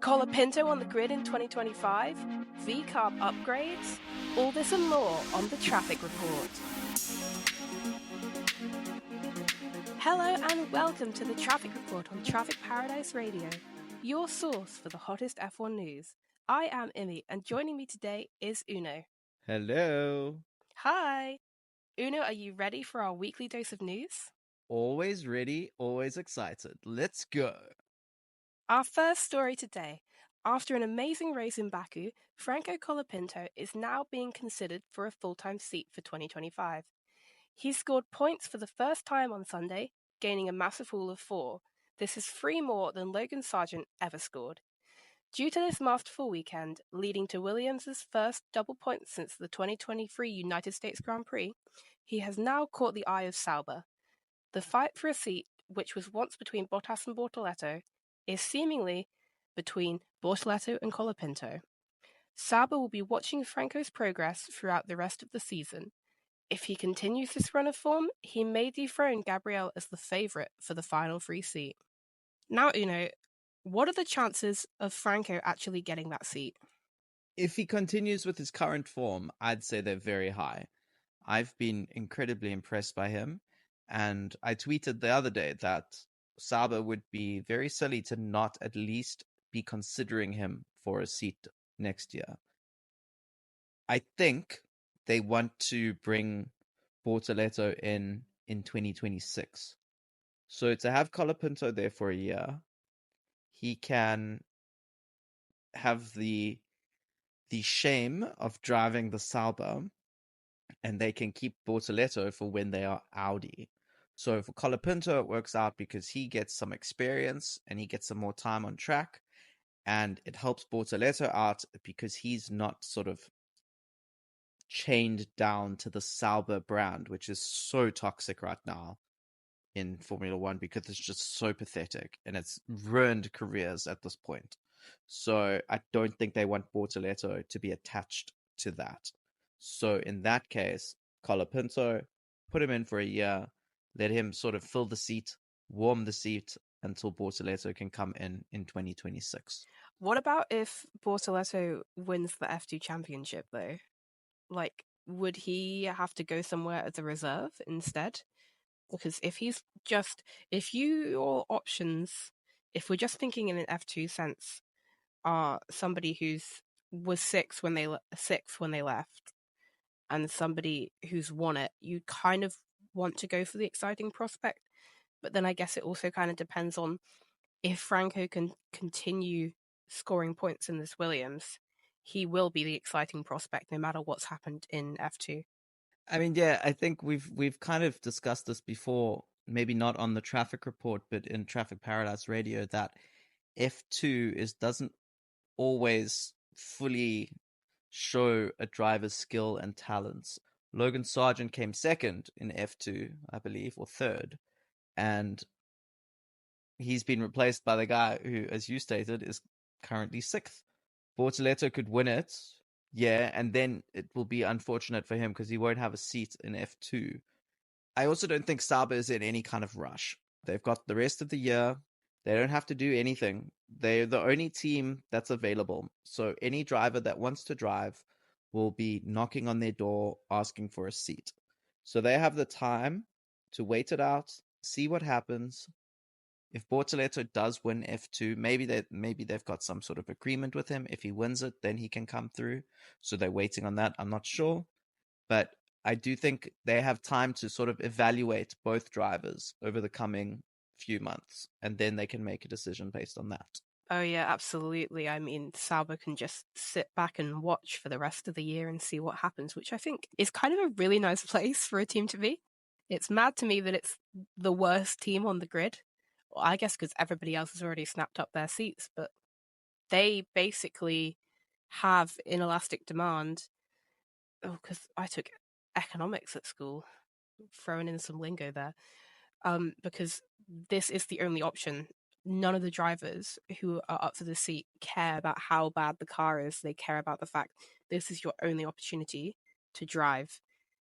Colapinto on the grid in 2025, VCARB upgrades, all this and more on the Traffic Report. Hello and welcome to the Traffic Report on Traffic Paradise Radio, your source for the hottest F1 news. I am Immy, and joining me today is Uno. Hello. Hi. Uno, are you ready for our weekly dose of news? Always ready, always excited. Let's go. Our first story today. After an amazing race in Baku, Franco Colapinto is now being considered for a full-time seat for 2025. He scored points for the first time on Sunday, gaining a massive haul of 4. This is 3 more than Logan Sargent ever scored. Due to this masterful weekend, leading to Williams' first double points since the 2023 United States Grand Prix, he has now caught the eye of Sauber. The fight for a seat, which was once between Bottas and Bortoleto, is seemingly between Bortoleto and Colapinto. Sauber will be watching Franco's progress throughout the rest of the season. If he continues this run of form, he may dethrone Gabriel as the favourite for the final 3 seat. Now, Uno, what are the chances of Franco actually getting that seat? If he continues with his current form, I'd say they're very high. I've been incredibly impressed by him, and I tweeted the other day that Sauber would be very silly to not at least be considering him for a seat next year. I think they want to bring Bortoleto in 2026. So to have Colapinto there for a year, he can have the shame of driving the Sauber, and they can keep Bortoleto for when they are Audi. So for Colapinto, it works out because he gets some experience and he gets some more time on track, and it helps Bortoleto out because he's not sort of chained down to the Sauber brand, which is so toxic right now in Formula One because it's just so pathetic and it's ruined careers at this point. So I don't think they want Bortoleto to be attached to that. So in that case, Colapinto, put him in for a year, let him sort of fill the seat, warm the seat until Bortoleto can come in 2026. What about if Bortoleto wins the F2 championship, though? Like, would he have to go somewhere as a reserve instead? Because if your options, if we're just thinking in an F2 sense, are somebody was sixth when they left, and somebody who's won it, you kind of want to go for the exciting prospect. But then I guess it also kind of depends on if Franco can continue scoring points in this Williams, he will be the exciting prospect no matter what's happened in F2. I mean, yeah, I think we've kind of discussed this before, maybe not on the Traffic Report, but in Traffic Paradise Radio, that F2 doesn't always fully show a driver's skill and talents. Logan Sargent came second in F2, I believe, or third, and he's been replaced by the guy who, as you stated, is currently sixth. Bortoleto could win it, yeah, and then it will be unfortunate for him because he won't have a seat in F2. I also don't think Sauber is in any kind of rush. They've got the rest of the year. They don't have to do anything. They're the only team that's available. So any driver that wants to drive will be knocking on their door asking for a seat. So they have the time to wait it out, see what happens. If Bortoleto does win F2, maybe they've got some sort of agreement with him. If he wins it, then he can come through. So they're waiting on that. I'm not sure. But I do think they have time to sort of evaluate both drivers over the coming few months, and then they can make a decision based on that. Oh yeah, absolutely. I mean, Sauber can just sit back and watch for the rest of the year and see what happens, which I think is kind of a really nice place for a team to be. It's mad to me that it's the worst team on the grid. Well, I guess because everybody else has already snapped up their seats, but they basically have inelastic demand. Oh, because I took economics at school, throwing in some lingo there. Because this is the only option. None of the drivers who are up for the seat care about how bad the car is. They care about the fact this is your only opportunity to drive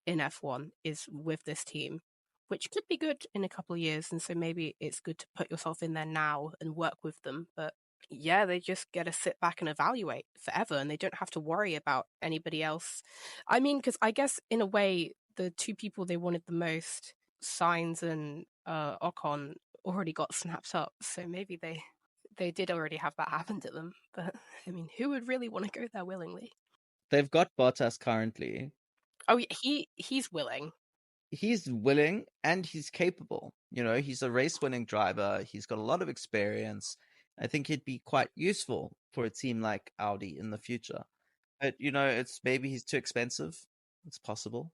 in F1 is with this team, which could be good in a couple of years. And so maybe it's good to put yourself in there now and work with them. But Yeah, they just get to sit back and evaluate forever, and they don't have to worry about anybody else. I mean, because I guess in a way, the two people they wanted the most, Sainz and Ocon, already got snapped up. So maybe they did already have that happen to them. But I mean, who would really want to go there willingly? They've got Bottas currently. Oh, yeah, he's willing. He's willing and he's capable. He's a race-winning driver. He's got a lot of experience. I think he'd be quite useful for a team like Audi in the future. But it's maybe he's too expensive. It's possible.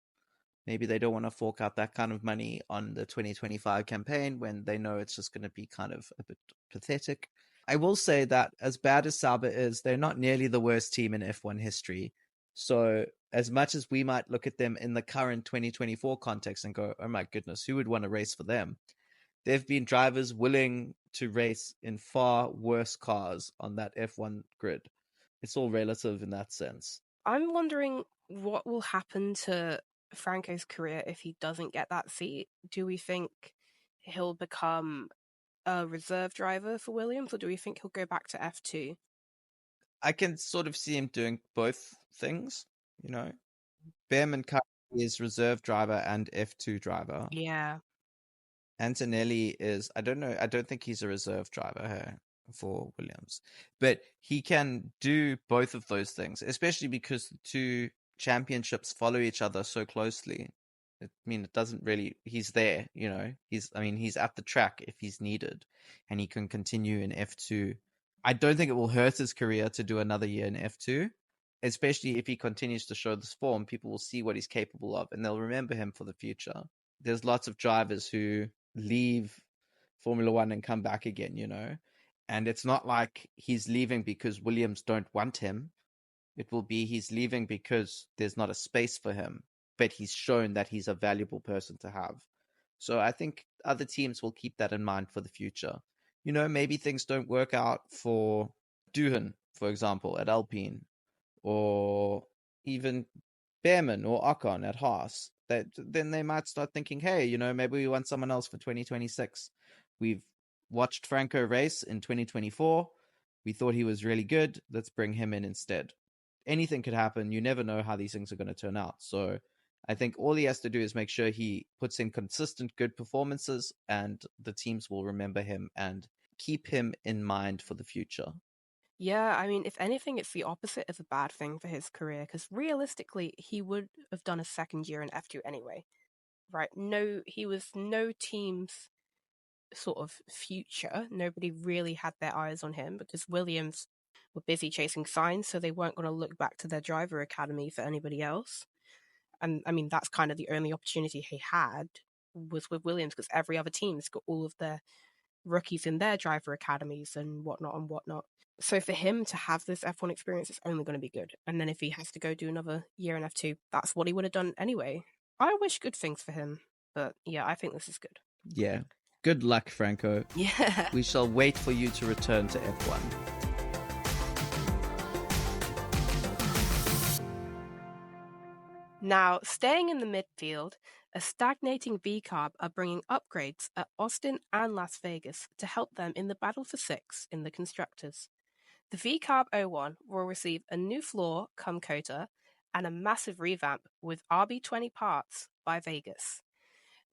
Maybe they don't want to fork out that kind of money on the 2025 campaign when they know it's just going to be kind of a bit pathetic. I will say that as bad as Sauber is, they're not nearly the worst team in F1 history. So as much as we might look at them in the current 2024 context and go, oh my goodness, who would want to race for them? There've been drivers willing to race in far worse cars on that F1 grid. It's all relative in that sense. I'm wondering what will happen to Franco's career if he doesn't get that seat. Do we think he'll become a reserve driver for Williams, or do we think he'll go back to F2? I can sort of see him doing both things, Behrman currently is reserve driver and F2 driver. Yeah. Antonelli is, I don't know, I don't think he's a reserve driver here for Williams, but he can do both of those things, especially because the two championships follow each other so closely. I mean, it doesn't really, he's there, he's at the track if he's needed, and he can continue in F2. I don't think it will hurt his career to do another year in F2, especially if he continues to show this form. People will see what he's capable of, and they'll remember him for the future. There's lots of drivers who leave Formula One and come back again, and it's not like he's leaving because Williams don't want him. It will be he's leaving because there's not a space for him, but he's shown that he's a valuable person to have. So I think other teams will keep that in mind for the future. Maybe things don't work out for Doohan, for example, at Alpine, or even Behrman or Ocon at Haas. Then they might start thinking, hey, maybe we want someone else for 2026. We've watched Franco race in 2024. We thought he was really good. Let's bring him in instead. Anything could happen. You never know how these things are going to turn out. So I think all he has to do is make sure he puts in consistent, good performances, and the teams will remember him and keep him in mind for the future. Yeah, I mean, if anything, it's the opposite of a bad thing for his career, because realistically, he would have done a second year in F2 anyway, right? No, he was no team's sort of future. Nobody really had their eyes on him because Williams were busy chasing Sainz, so they weren't going to look back to their driver academy for anybody else. And I mean, that's kind of the only opportunity he had was with Williams, because every other team's got all of their rookies in their driver academies and whatnot and whatnot. So for him to have this F1 experience, it's only going to be good. And then if he has to go do another year in F2, that's what he would have done anyway. I wish good things for him, but yeah, I think this is good. Yeah. Good luck, Franco. Yeah. We shall wait for you to return to F1. Now, staying in the midfield, a stagnating VCARB are bringing upgrades at Austin and Las Vegas to help them in the battle for sixth in the Constructors. The VCARB 01 will receive a new floor cum coater and a massive revamp with RB20 parts by Vegas.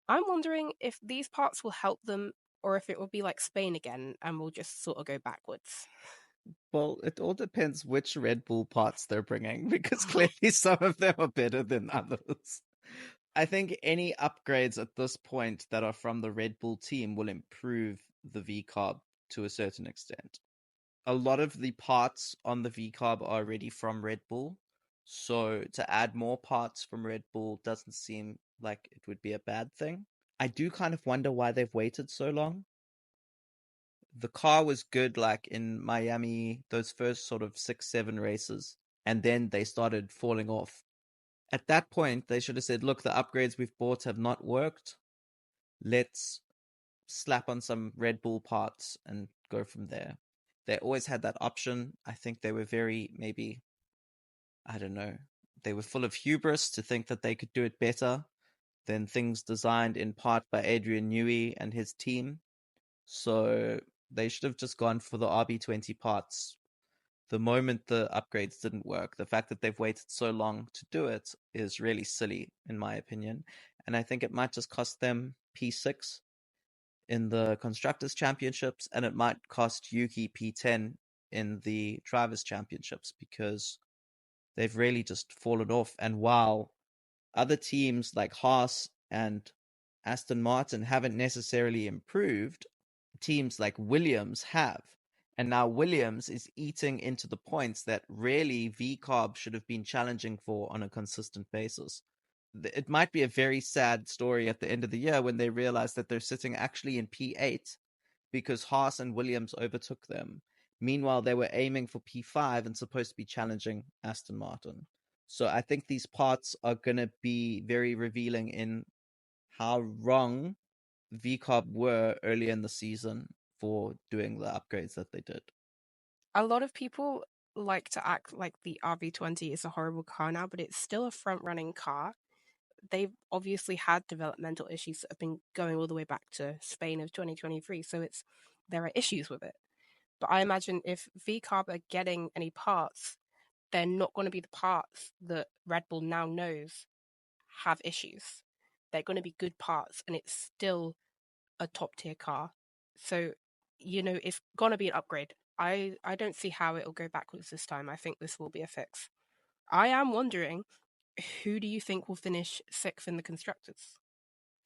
I'm wondering if these parts will help them or if it will be like Spain again and we'll just sort of go backwards. Well, it all depends which Red Bull parts they're bringing, because clearly some of them are better than others. I think any upgrades at this point that are from the Red Bull team will improve the VCARB to a certain extent. A lot of the parts on the VCARB are already from Red Bull, so to add more parts from Red Bull doesn't seem like it would be a bad thing. I do kind of wonder why they've waited so long. The car was good like in Miami, those first sort of 6-7 races, and then they started falling off. At that point, they should have said, look, the upgrades we've bought have not worked. Let's slap on some Red Bull parts and go from there. They always had that option. I think they were very, maybe, I don't know, they were full of hubris to think that they could do it better than things designed in part by Adrian Newey and his team. So They should have just gone for the RB20 parts the moment the upgrades didn't work. The fact that they've waited so long to do it is really silly, in my opinion. And I think it might just cost them P6 in the Constructors' Championships, and it might cost Yuki P10 in the Drivers' Championships, because they've really just fallen off. And while other teams like Haas and Aston Martin haven't necessarily improved, teams like Williams have. And now Williams is eating into the points that really VCARB should have been challenging for on a consistent basis. It might be a very sad story at the end of the year when they realize that they're sitting actually in P8 because Haas and Williams overtook them. Meanwhile, they were aiming for P5 and supposed to be challenging Aston Martin. So I think these parts are going to be very revealing in how wrong VCARB were early in the season for doing the upgrades that they did. A lot of people like to act like the RB20 is a horrible car now, but it's still a front-running car. They've obviously had developmental issues that have been going all the way back to Spain of 2023, so there are issues with it. But I imagine if VCARB are getting any parts, they're not going to be the parts that Red Bull now knows have issues. They're going to be good parts, and it's still a top-tier car. So, it's going to be an upgrade. I don't see how it'll go backwards this time. I think this will be a fix. I am wondering, who do you think will finish 6th in the Constructors?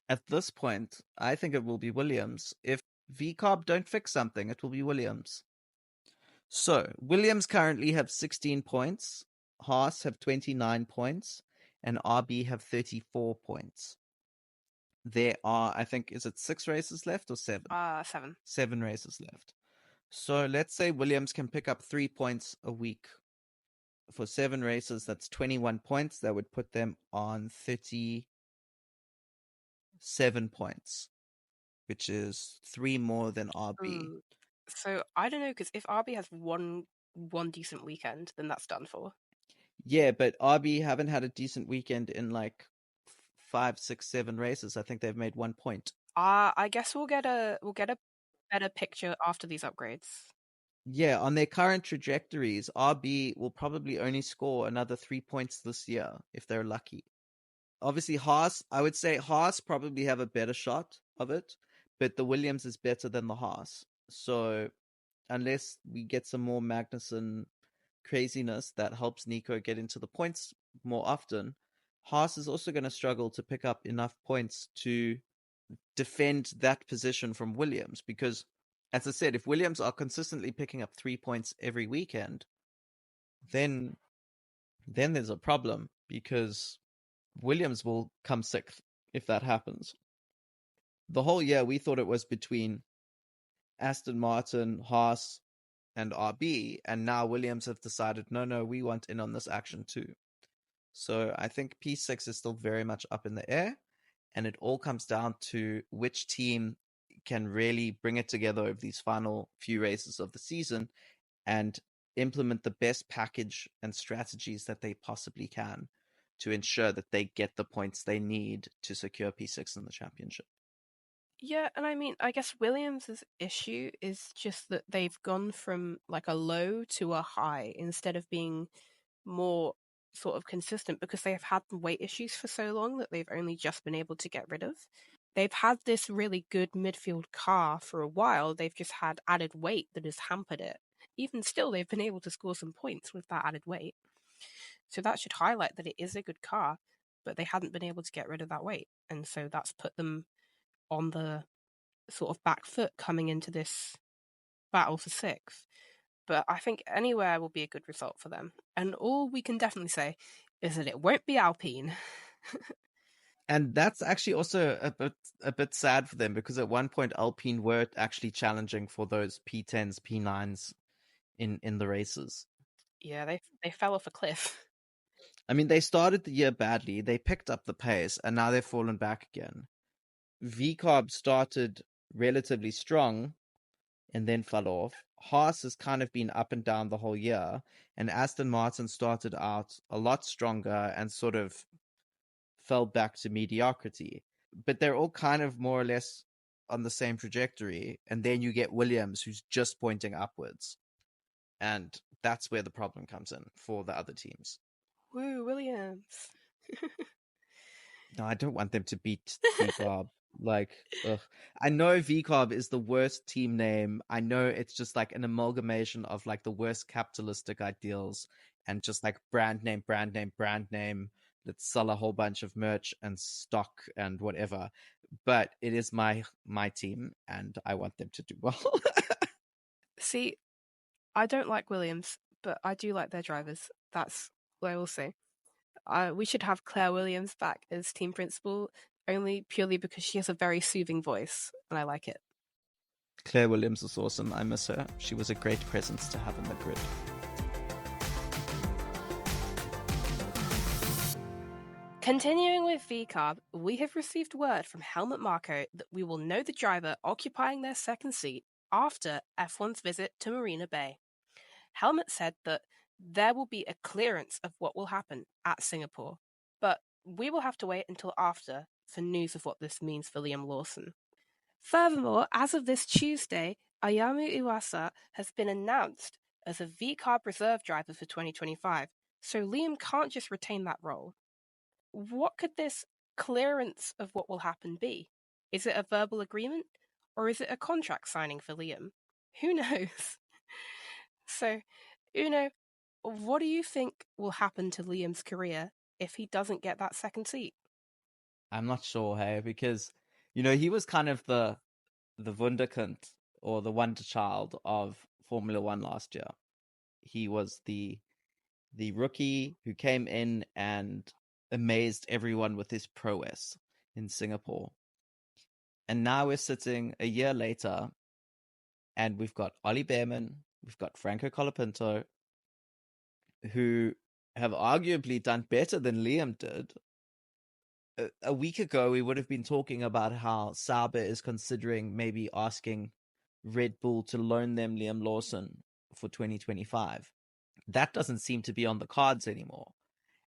At this point, I think it will be Williams. If VCARB don't fix something, it will be Williams. So, Williams currently have 16 points, Haas have 29 points, and RB have 34 points. There are, I think, is it 6 races left or 7? 7. 7 races left. So let's say Williams can pick up 3 points a week. For 7 races, that's 21 points. That would put them on 37 points, which is 3 more than RB. So I don't know, because if RB has one decent weekend, then that's done for. Yeah, but RB haven't had a decent weekend in like 5, 6, 7 races. I think they've made 1 point. I guess we'll get a better picture after these upgrades. Yeah, on their current trajectories, RB will probably only score another 3 points this year if they're lucky. Obviously, Haas, I would say Haas probably have a better shot of it, but the Williams is better than the Haas. So unless we get some more Magnussen craziness that helps Nico get into the points more often, Haas is also going to struggle to pick up enough points to defend that position from Williams, because, as I said, if Williams are consistently picking up 3 points every weekend, then there's a problem, because Williams will come 6th if that happens. The whole year we thought it was between Aston Martin, Haas, and RB, and now Williams have decided, no, we want in on this action too. So I think P6 is still very much up in the air, and it all comes down to which team can really bring it together over these final few races of the season and implement the best package and strategies that they possibly can to ensure that they get the points they need to secure P6 in the championship. Yeah, and I mean, I guess Williams' issue is just that they've gone from like a low to a high instead of being more sort of consistent, because they have had weight issues for so long that they've only just been able to get rid of. They've had this really good midfield car for a while. They've just had added weight that has hampered it. Even still, they've been able to score some points with that added weight. So that should highlight that it is a good car, but they hadn't been able to get rid of that weight. And so that's put them on the sort of back foot coming into this battle for 6th. But I think anywhere will be a good result for them. And all we can definitely say is that it won't be Alpine. And that's actually also a bit sad for them, because at one point Alpine were actually challenging for those P10s, P9s in the races. Yeah, they fell off a cliff. I mean, they started the year badly, they picked up the pace, and now they've fallen back again. VCARB started relatively strong and then fell off. Haas has kind of been up and down the whole year, and Aston Martin started out a lot stronger and sort of fell back to mediocrity. But they're all kind of more or less on the same trajectory, and then you get Williams who's just pointing upwards. And that's where the problem comes in for the other teams. Woo, Williams. No, I don't want them to beat VCARB. Like, ugh. I know VCARB is the worst team name. I know it's just like an amalgamation of like the worst capitalistic ideals and just like brand name, brand name, brand name. Let's sell a whole bunch of merch and stock and whatever. But it is my team, and I want them to do well. See, I don't like Williams, but I do like their drivers. That's what I will say. We should have Claire Williams back as team principal, only purely because she has a very soothing voice, and I like it. Claire Williams is awesome. I miss her. She was a great presence to have in the grid. Continuing with VCARB, we have received word from Helmut Marko that we will know the driver occupying their second seat after F1's visit to Marina Bay. Helmut said that there will be a clearance of what will happen at Singapore, but we will have to wait until after for news of what this means for Liam Lawson. Furthermore, as of this Tuesday, Ayumu Iwasa has been announced as a VCARB reserve driver for 2025, so Liam can't just retain that role. What could this clearance of what will happen be? Is it a verbal agreement, or is it a contract signing for Liam? Who knows? So, Uno, what do you think will happen to Liam's career if he doesn't get that second seat? I'm not sure, hey, because he was kind of the Wunderkind or the wonder child of Formula One last year. He was the rookie who came in and amazed everyone with his prowess in Singapore. And now we're sitting a year later, and we've got Ollie Behrman, we've got Franco Colapinto, who have arguably done better than Liam did. A week ago, we would have been talking about how Sauber is considering maybe asking Red Bull to loan them Liam Lawson for 2025. That doesn't seem to be on the cards anymore.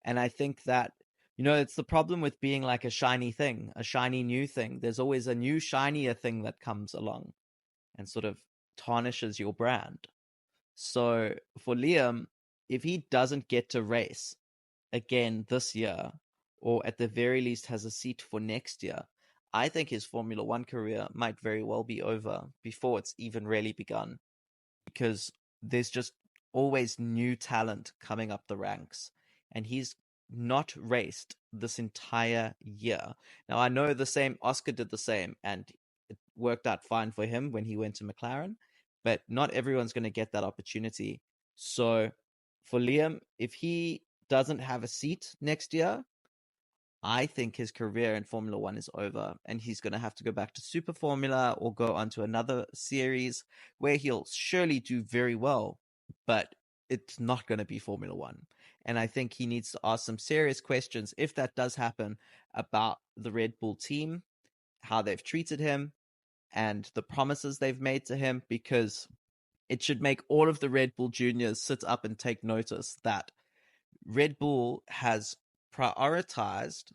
And I think that, it's the problem with being like a shiny thing, a shiny new thing. There's always a new shinier thing that comes along and sort of tarnishes your brand. So for Liam, if he doesn't get to race again this year, or at the very least has a seat for next year, I think his Formula One career might very well be over before it's even really begun, because there's just always new talent coming up the ranks, and he's not raced this entire year. Now, I know Oscar did the same, and it worked out fine for him when he went to McLaren, but not everyone's going to get that opportunity. So for Liam, if he doesn't have a seat next year, I think his career in Formula One is over, and he's going to have to go back to Super Formula or go on to another series where he'll surely do very well, but it's not going to be Formula One. And I think he needs to ask some serious questions, if that does happen, about the Red Bull team, how they've treated him, and the promises they've made to him, because it should make all of the Red Bull juniors sit up and take notice that Red Bull has prioritized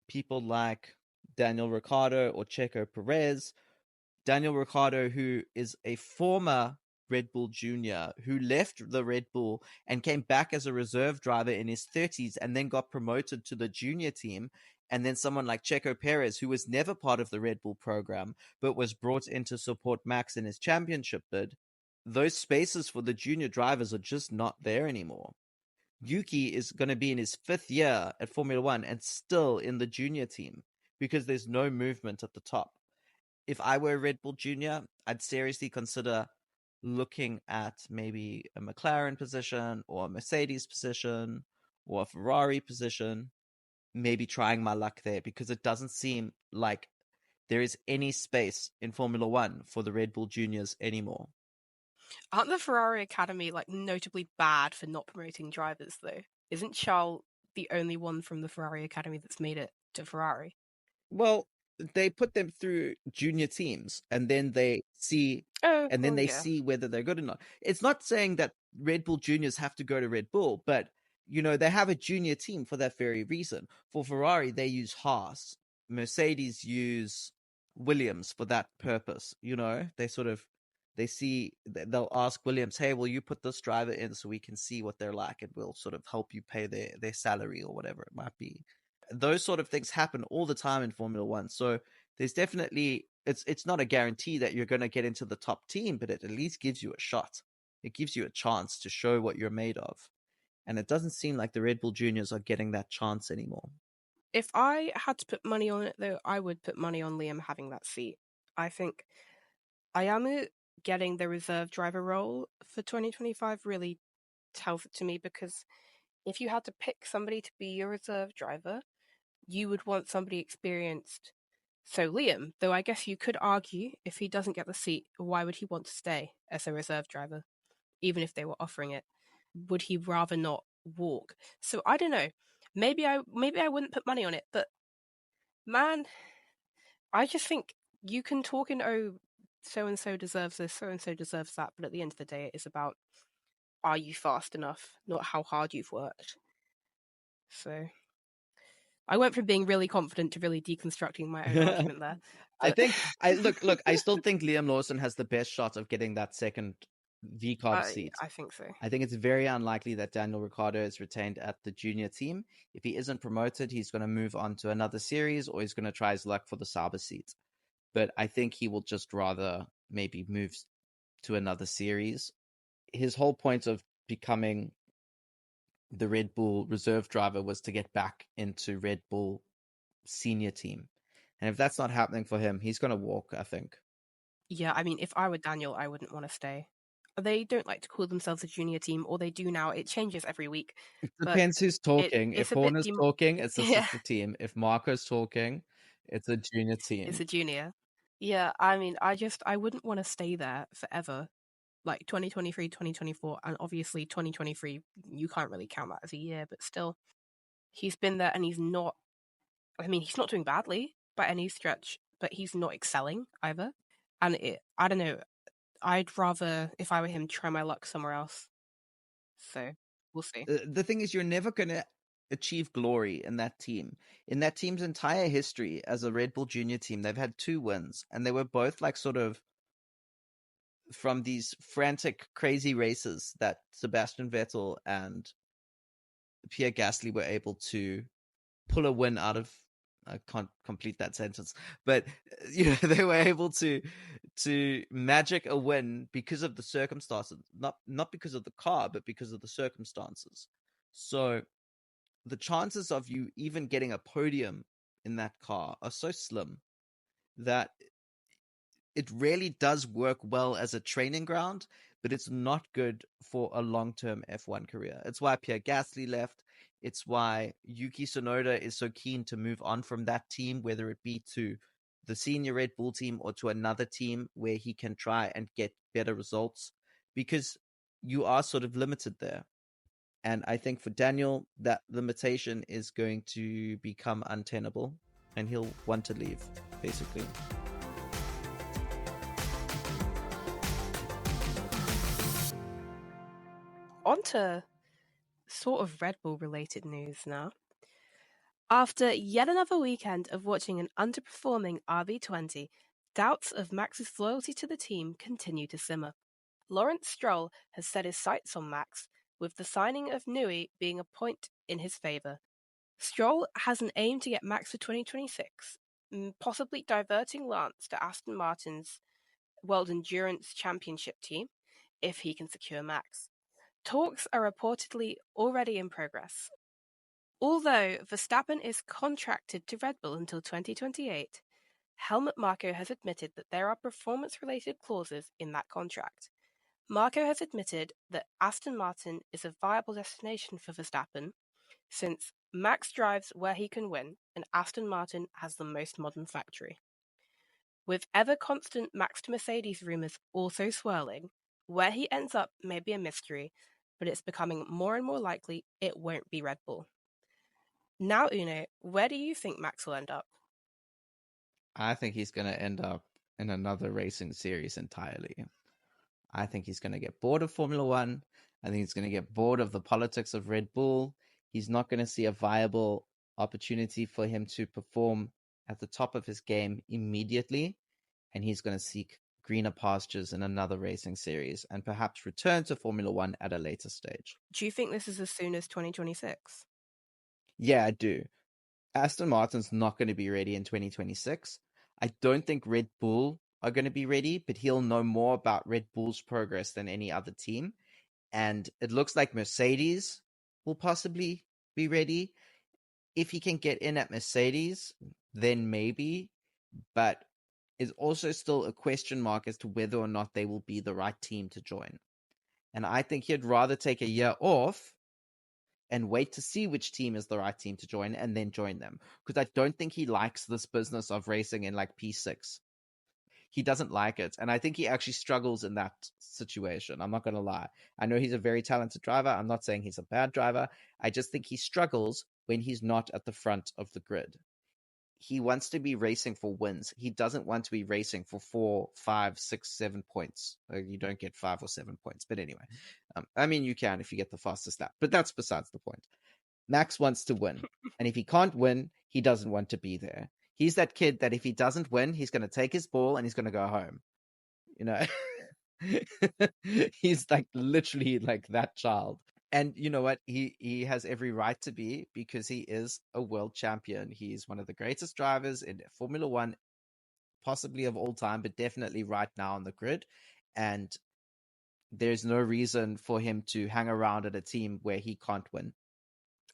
people like Daniel Ricciardo or Checo Perez. Daniel Ricciardo, who is a former Red Bull junior, who left the Red Bull and came back as a reserve driver in his 30s and then got promoted to the junior team. And then someone like Checo Perez, who was never part of the Red Bull program, but was brought in to support Max in his championship bid. Those spaces for the junior drivers are just not there anymore. Yuki is going to be in his 5th year at Formula One and still in the junior team because there's no movement at the top. If I were a Red Bull junior, I'd seriously consider looking at maybe a McLaren position or a Mercedes position or a Ferrari position, maybe trying my luck there, because it doesn't seem like there is any space in Formula One for the Red Bull juniors anymore. Aren't the Ferrari Academy notably bad for not promoting drivers though? Isn't Charles the only one from the Ferrari Academy that's made it to Ferrari? Well, they put them through junior teams, and then they see see whether they're good or not. It's not saying that Red Bull juniors have to go to Red Bull, but they have a junior team for that very reason. For Ferrari, they use Haas. Mercedes use Williams for that purpose. They'll ask Williams, hey, will you put this driver in so we can see what they're like, and we'll sort of help you pay their salary or whatever it might be. Those sort of things happen all the time in Formula One. So there's definitely, it's not a guarantee that you're going to get into the top team, but it at least gives you a shot. It gives you a chance to show what you're made of. And it doesn't seem like the Red Bull Juniors are getting that chance anymore. If I had to put money on it, though, I would put money on Liam having that seat. I think Ayamu getting the reserve driver role for 2025 really tells it to me, because if you had to pick somebody to be your reserve driver, you would want somebody experienced. So Liam, though I guess you could argue, if he doesn't get the seat, why would he want to stay as a reserve driver, even if they were offering it? Would he rather not walk? So I don't know. Maybe I wouldn't put money on it, but man, I just think you can talk in, oh, so and so deserves this, so and so deserves that, but at the end of the day, it is about, are you fast enough, not how hard you've worked. So I went from being really confident to really deconstructing my own argument there. I But think I still think Liam Lawson has the best shot of getting that second VCARB seat. I think so. I think it's very unlikely that Daniel Ricciardo is retained at the junior team. If he isn't promoted, he's going to move on to another series, or he's going to try his luck for the Sauber seat. But I think he will just rather maybe move to another series. His whole point of becoming the Red Bull reserve driver was to get back into Red Bull senior team. And if that's not happening for him, he's going to walk, I think. Yeah, I mean, if I were Daniel, I wouldn't want to stay. They don't like to call themselves a junior team, or they do now. It changes every week. It But depends who's talking. If it's a bit Horner's talking, it's a yeah, sister team. If Marco's talking, it's a junior it's team. a junior. Yeah, I mean, I wouldn't want to stay there forever. Like 2023, 2024, and obviously 2023, you can't really count that as a year, but still, he's been there and he's not, I mean, he's not doing badly by any stretch, but he's not excelling either. And I don't know, I'd rather, if I were him, try my luck somewhere else. So we'll see. The thing is, you're never going to achieve glory in that team. In that team's entire history as a Red Bull Junior team, they've had 2 wins, and they were both like sort of from these frantic, crazy races that Sebastian Vettel and Pierre Gasly were able to pull a win out of. I can't complete that sentence, but they were able to magic a win because of the circumstances, not because of the car, but because of the circumstances. So the chances of you even getting a podium in that car are so slim that it really does work well as a training ground, but it's not good for a long-term F1 career. It's why Pierre Gasly left. It's why Yuki Tsunoda is so keen to move on from that team, whether it be to the senior Red Bull team or to another team where he can try and get better results, because you are sort of limited there. And I think for Daniel, that limitation is going to become untenable and he'll want to leave, basically. On to sort of Red Bull related news now. After yet another weekend of watching an underperforming RB20, doubts of Max's loyalty to the team continue to simmer. Lawrence Stroll has set his sights on Max, with the signing of Newey being a point in his favour. Stroll has an aim to get Max for 2026, possibly diverting Lance to Aston Martin's World Endurance Championship team if he can secure Max. Talks are reportedly already in progress. Although Verstappen is contracted to Red Bull until 2028, Helmut Marko has admitted that there are performance-related clauses in that contract. Marko has admitted that Aston Martin is a viable destination for Verstappen, since Max drives where he can win and Aston Martin has the most modern factory. With ever-constant Max to Mercedes rumours also swirling, where he ends up may be a mystery, but it's becoming more and more likely it won't be Red Bull. Now, Uno, where do you think Max will end up? I think he's going to end up in another racing series entirely. I think he's going to get bored of Formula One. I think he's going to get bored of the politics of Red Bull. He's not going to see a viable opportunity for him to perform at the top of his game immediately, and he's going to seek greener pastures in another racing series and perhaps return to Formula One at a later stage. Do you think this is as soon as 2026? Yeah, I do. Aston Martin's not going to be ready in 2026. I don't think Red Bull are going to be ready, but he'll know more about Red Bull's progress than any other team. And it looks like Mercedes will possibly be ready. If he can get in at Mercedes, then maybe, but is also still a question mark as to whether or not they will be the right team to join. And I think he'd rather take a year off and wait to see which team is the right team to join and then join them. Because I don't think he likes this business of racing in like P6. He doesn't like it. And I think he actually struggles in that situation. I'm not going to lie. I know he's a very talented driver. I'm not saying he's a bad driver. I just think he struggles when he's not at the front of the grid. He wants to be racing for wins. He doesn't want to be racing for 4, 5, 6, 7 points. You don't get 5 or 7 points. But anyway, I mean, you can if you get the fastest lap. But that's besides the point. Max wants to win. And if he can't win, he doesn't want to be there. He's that kid that if he doesn't win, he's going to take his ball and he's going to go home. You know, he's like literally like that child. And you know what? He has every right to be, because he is a world champion. He's one of the greatest drivers in Formula One, possibly of all time, but definitely right now on the grid. And there's no reason for him to hang around at a team where he can't win.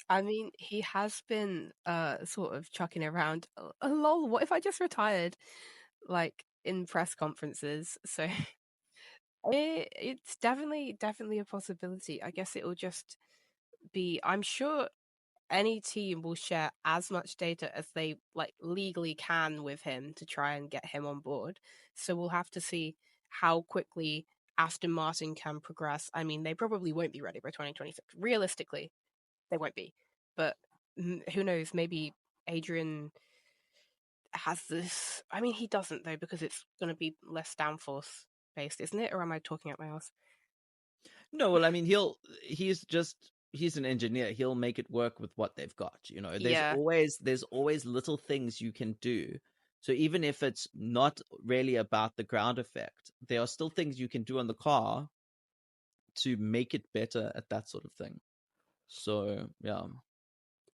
I mean, he has been sort of chucking around lol, what if I just retired? Like in press conferences. So it's definitely a possibility. I guess it will just be, I'm sure any team will share as much data as they like legally can with him to try and get him on board. So we'll have to see how quickly Aston Martin can progress. I mean, they probably won't be ready by 2026. Realistically, they won't be. But who knows? Maybe Adrian has this. I mean, he doesn't though, because it's going to be less downforce based, isn't it? Or am I talking out my ass? No, well, I mean, he's an engineer. He'll make it work with what they've got. You know, Yeah. there's always little things you can do. So even if it's not really about the ground effect, there are still things you can do on the car to make it better at that sort of thing. So yeah,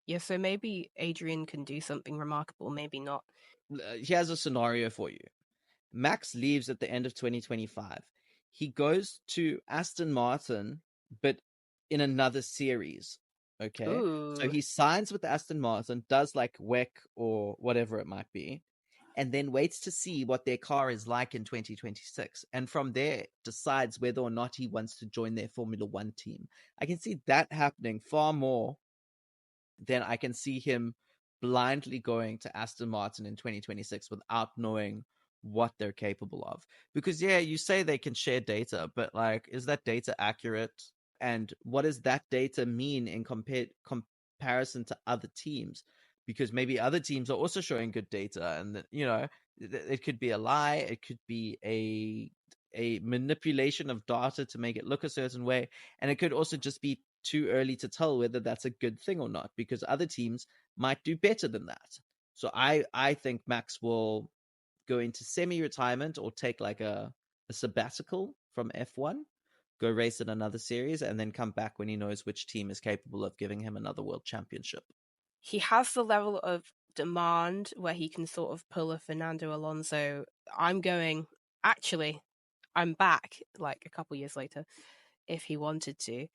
Yeah, so maybe Adrian can do something remarkable, maybe not. here's a scenario for you. Max leaves at the end of 2025. He goes to Aston Martin, but in another series. Okay. So Ooh. he signs with Aston Martin, does like WEC or whatever it might be, and then waits to see what their car is like in 2026. And from there, decides whether or not he wants to join their Formula One team. I can see that happening far more than I can see him blindly going to Aston Martin in 2026 without knowing what they're capable of. Because yeah, you say they can share data, but like, is that data accurate? And what does that data mean in comparison to other teams? Because maybe other teams are also showing good data, and you know, it could be a lie, it could be a manipulation of data to make it look a certain way, and it could also just be too early to tell whether that's a good thing or not, because other teams might do better than that. So I think Max will go into semi-retirement or take like a sabbatical from F1, go race in another series, and then come back when he knows which team is capable of giving him another world championship. He has the level of demand where he can sort of pull a Fernando Alonso. Actually, I'm back like a couple years later if he wanted to.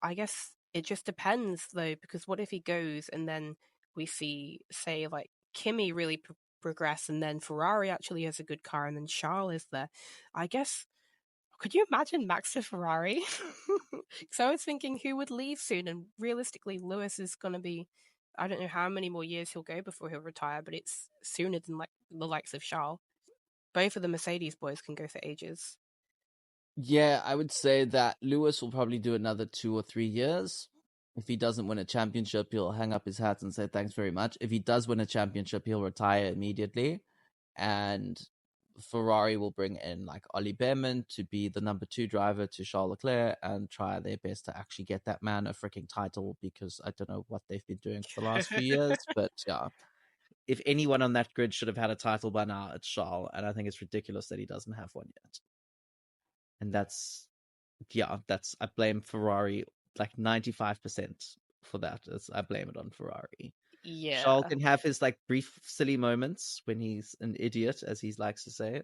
I guess it just depends though, because what if he goes and then we see, say, like Kimmy really progress, and then Ferrari actually has a good car, and then Charles is there. I guess, could you imagine Max to Ferrari? So I was thinking who would leave soon, and realistically, Lewis is going to be. I don't know how many more years he'll go before he'll retire, but it's sooner than like the likes of Charles. Both of the Mercedes boys can go for ages. Yeah, I would say that Lewis will probably do another 2 or 3 years. If he doesn't win a championship, he'll hang up his hat and say thanks very much. If he does win a championship, he'll retire immediately. And Ferrari will bring in like Ollie Behrman to be the number 2 driver to Charles Leclerc and try their best to actually get that man a freaking title, because I don't know what they've been doing for the last few years, but yeah. if anyone on that grid should have had a title by now, it's Charles, and I think it's ridiculous that he doesn't have one yet. And that's I blame Ferrari like 95% for that. I blame it on Ferrari. Charles Yeah. can have his like brief silly moments when he's an idiot, as he likes to say,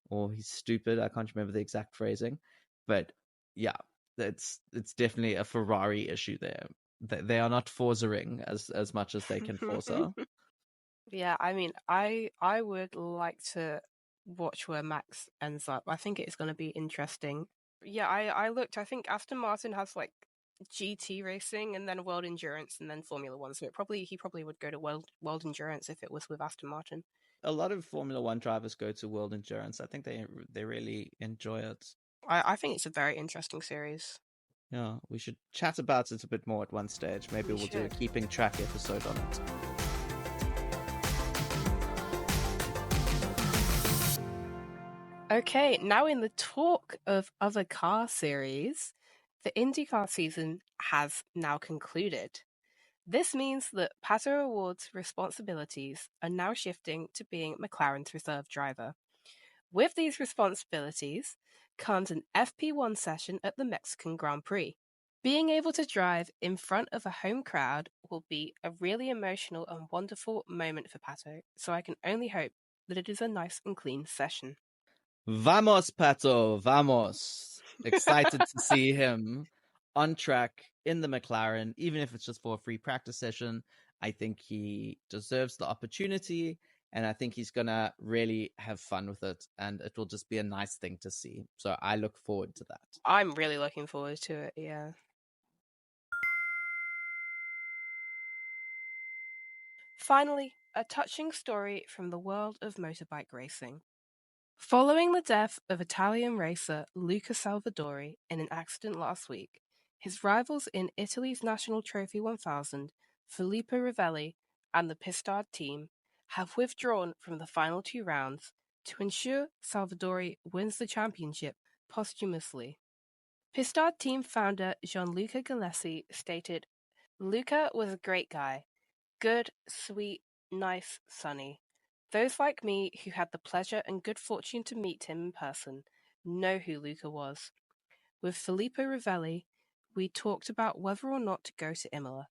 or he's stupid. I can't remember the exact phrasing, but yeah, it's definitely a Ferrari issue there. They are not Forza-ing as much as they can Forza. Yeah, I mean, I would like to watch where Max ends up. I think it's going to be interesting. Yeah, I looked. I think Aston Martin has like GT racing and then World Endurance and then Formula One. So he probably would go to World Endurance if it was with Aston Martin. A lot of Formula One drivers go to World Endurance. I think they really enjoy it. I think it's a very interesting series. Yeah, we should chat about it a bit more at one stage. Maybe We we'll do a should. keeping track episode on it. Okay, now in the talk of other car series, the IndyCar season has now concluded. This means that Pato Award's responsibilities are now shifting to being McLaren's reserve driver. With these responsibilities comes an FP1 session at the Mexican Grand Prix. Being able to drive in front of a home crowd will be a really emotional and wonderful moment for Pato, so I can only hope that it is a nice and clean session. Vamos, Pato, vamos. Excited to see him on track in the McLaren, even if it's just for a free practice session. I think he deserves the opportunity, and I think he's going to really have fun with it, and it will just be a nice thing to see. So I look forward to that. I'm really looking forward to it, yeah. Finally, a touching story from the world of motorbike racing. Following the death of Italian racer Luca Salvadori in an accident last week, his rivals in Italy's National Trophy 1000, Filippo Rivelli and the Pistard team, have withdrawn from the final two rounds to ensure Salvadori wins the championship posthumously. Pistard team founder Gianluca Gillespie stated, "Luca was a great guy. Good, sweet, nice, sunny. Those like me who had the pleasure and good fortune to meet him in person know who Luca was. With Filippo Rivelli, we talked about whether or not to go to Imola.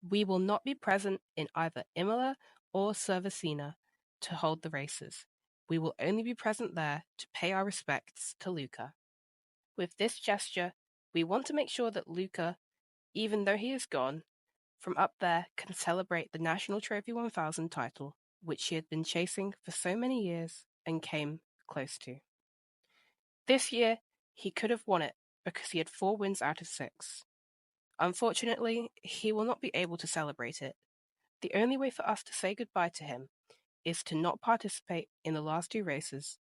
We will not be present in either Imola or Cervicina to hold the races. We will only be present there to pay our respects to Luca. With this gesture, we want to make sure that Luca, even though he is gone, from up there can celebrate the National Trophy 1000 title, which he had been chasing for so many years and came close to. This year, he could have won it because he had 4 wins out of 6. Unfortunately, he will not be able to celebrate it. The only way for us to say goodbye to him is to not participate in the last 2 races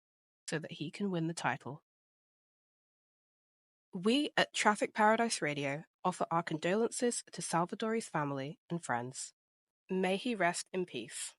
so that he can win the title. We at Traffic Paradise Radio offer our condolences to Salvadori's family and friends. May he rest in peace."